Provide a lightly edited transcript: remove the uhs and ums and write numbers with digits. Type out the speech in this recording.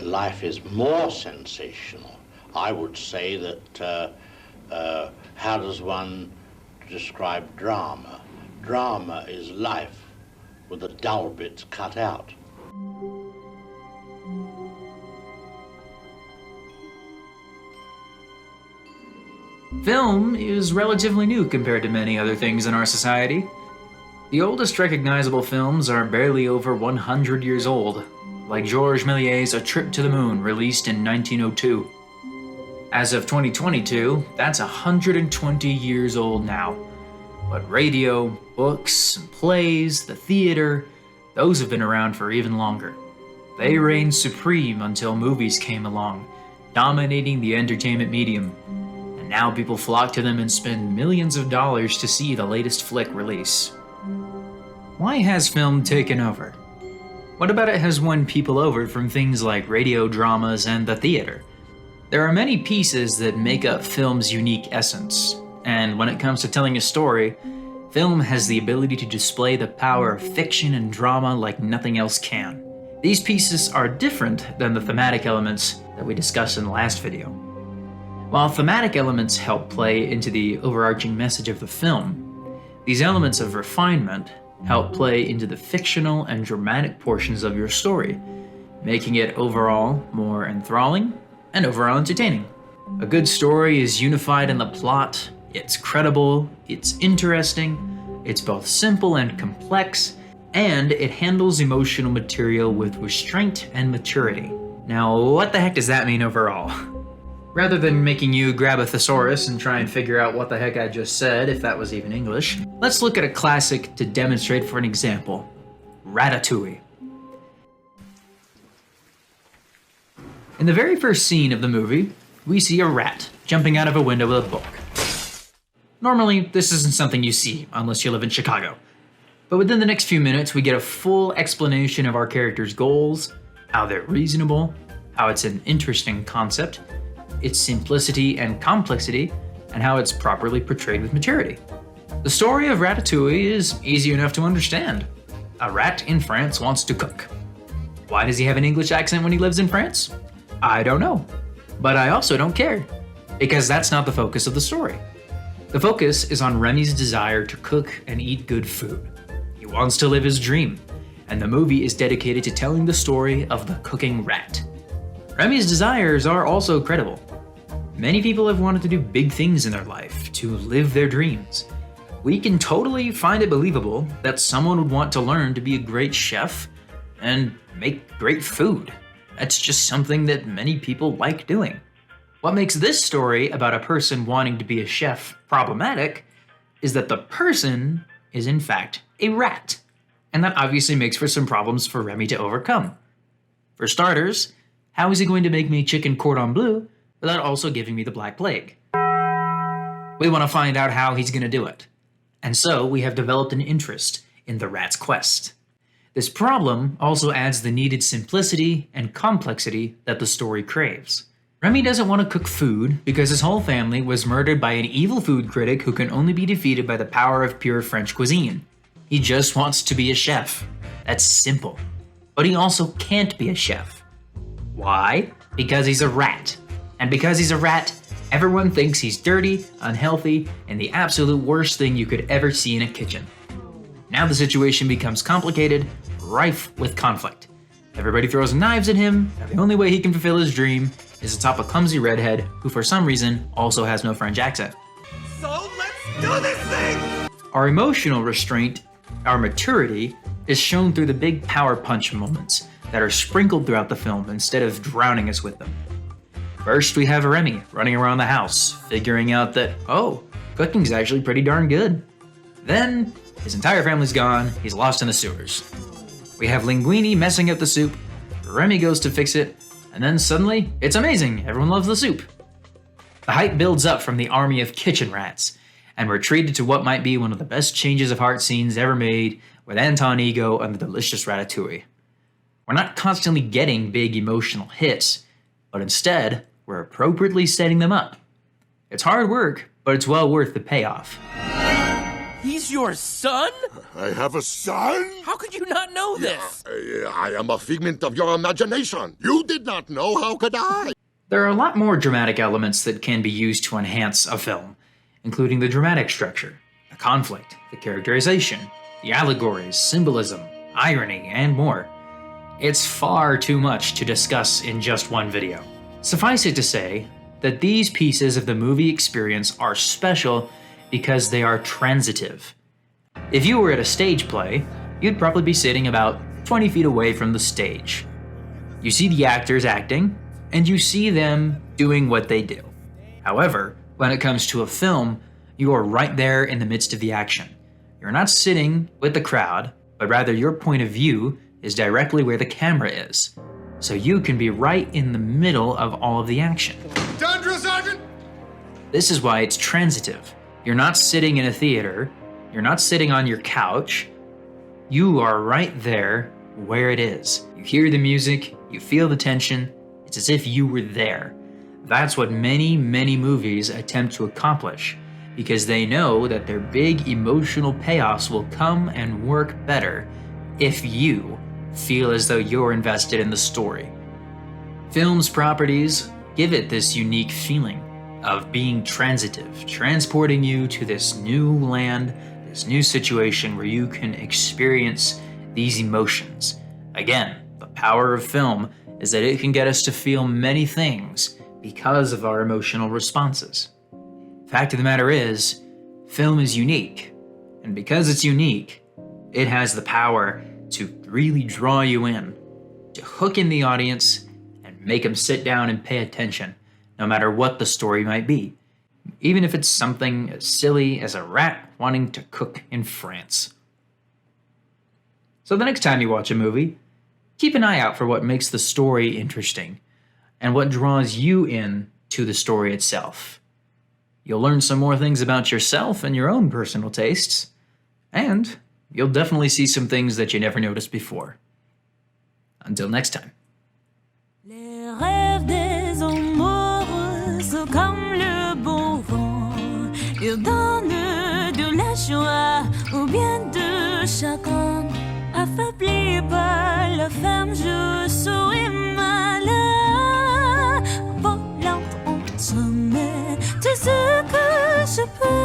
life is more sensational. I would say that how does one describe drama? Drama is life with the dull bits cut out. Film is relatively new compared to many other things in our society. The oldest recognizable films are barely over 100 years old, like Georges Méliès's A Trip to the Moon, released in 1902. As of 2022, that's 120 years old now. But radio, books, and plays, the theater, those have been around for even longer. They reigned supreme until movies came along, dominating the entertainment medium. And now people flock to them and spend millions of dollars to see the latest flick release. Why has film taken over? What about it has won people over from things like radio dramas and the theater? There are many pieces that make up film's unique essence, and when it comes to telling a story, film has the ability to display the power of fiction and drama like nothing else can. These pieces are different than the thematic elements that we discussed in the last video. While thematic elements help play into the overarching message of the film, these elements of refinement help play into the fictional and dramatic portions of your story, making it overall more enthralling and overall entertaining. A good story is unified in the plot, it's credible, it's interesting, it's both simple and complex, and it handles emotional material with restraint and maturity. Now, what the heck does that mean overall? Rather than making you grab a thesaurus and try and figure out what the heck I just said, if that was even English, let's look at a classic to demonstrate for an example. Ratatouille. In the very first scene of the movie, we see a rat jumping out of a window with a book. Normally, this isn't something you see unless you live in Chicago. But within the next few minutes, we get a full explanation of our character's goals, how they're reasonable, how it's an interesting concept, its simplicity and complexity, and how it's properly portrayed with maturity. The story of Ratatouille is easy enough to understand. A rat in France wants to cook. Why does he have an English accent when he lives in France? I don't know. But I also don't care, because that's not the focus of the story. The focus is on Remy's desire to cook and eat good food. He wants to live his dream, and the movie is dedicated to telling the story of the cooking rat. Remy's desires are also credible. Many people have wanted to do big things in their life, to live their dreams. We can totally find it believable that someone would want to learn to be a great chef and make great food. That's just something that many people like doing. What makes this story about a person wanting to be a chef problematic is that the person is in fact a rat. And that obviously makes for some problems for Remy to overcome. For starters, how is he going to make me chicken cordon bleu without also giving me the Black Plague? We want to find out how he's going to do it. And so we have developed an interest in the rat's quest. This problem also adds the needed simplicity and complexity that the story craves. Remy doesn't want to cook food because his whole family was murdered by an evil food critic who can only be defeated by the power of pure French cuisine. He just wants to be a chef. That's simple. But he also can't be a chef. Why? Because he's a rat. And because he's a rat, everyone thinks he's dirty, unhealthy, and the absolute worst thing you could ever see in a kitchen. Now the situation becomes complicated, rife with conflict. Everybody throws knives at him, and the only way he can fulfill his dream is atop a clumsy redhead who for some reason also has no French accent. So let's do this thing! Our emotional restraint, our maturity, is shown through the big power punch moments that are sprinkled throughout the film instead of drowning us with them. First, we have Remy running around the house, figuring out that, oh, cooking's actually pretty darn good. Then, his entire family's gone, he's lost in the sewers. We have Linguini messing up the soup, Remy goes to fix it, and then suddenly, it's amazing, everyone loves the soup. The hype builds up from the army of kitchen rats, and we're treated to what might be one of the best changes of heart scenes ever made with Anton Ego and the delicious Ratatouille. We're not constantly getting big emotional hits, but instead, we're appropriately setting them up. It's hard work, but it's well worth the payoff. He's your son? I have a son? How could you not know this? I am a figment of your imagination. You did not know, how could I? There are a lot more dramatic elements that can be used to enhance a film, including the dramatic structure, the conflict, the characterization, the allegories, symbolism, irony, and more. It's far too much to discuss in just one video. Suffice it to say that these pieces of the movie experience are special because they are transitive. If you were at a stage play, you'd probably be sitting about 20 feet away from the stage. You see the actors acting, and you see them doing what they do. However, when it comes to a film, you are right there in the midst of the action. You're not sitting with the crowd, but rather your point of view is directly where the camera is. So you can be right in the middle of all of the action. Done, Drill Sergeant! This is why it's transitive. You're not sitting in a theater, you're not sitting on your couch, you are right there where it is. You hear the music, you feel the tension, it's as if you were there. That's what many, many movies attempt to accomplish, because they know that their big emotional payoffs will come and work better if you feel as though you're invested in the story. Film's properties give it this unique feeling of being transitive, transporting you to this new land, this new situation where you can experience these emotions. Again, the power of film is that it can get us to feel many things because of our emotional responses. Fact of the matter is, film is unique, and because it's unique, it has the power to really draw you in, to hook in the audience and make them sit down and pay attention, no matter what the story might be, even if it's something as silly as a rat wanting to cook in France. So the next time you watch a movie, keep an eye out for what makes the story interesting and what draws you in to the story itself. You'll learn some more things about yourself and your own personal tastes, and you'll definitely see some things that you never noticed before. Until next time. Les rêves des amoureux sont comme le bon vent. Ils donnent de la joie ou bien de chagrin. Affaibli par la femme, je suis malade. Volante en sommet, tout ce que je peux.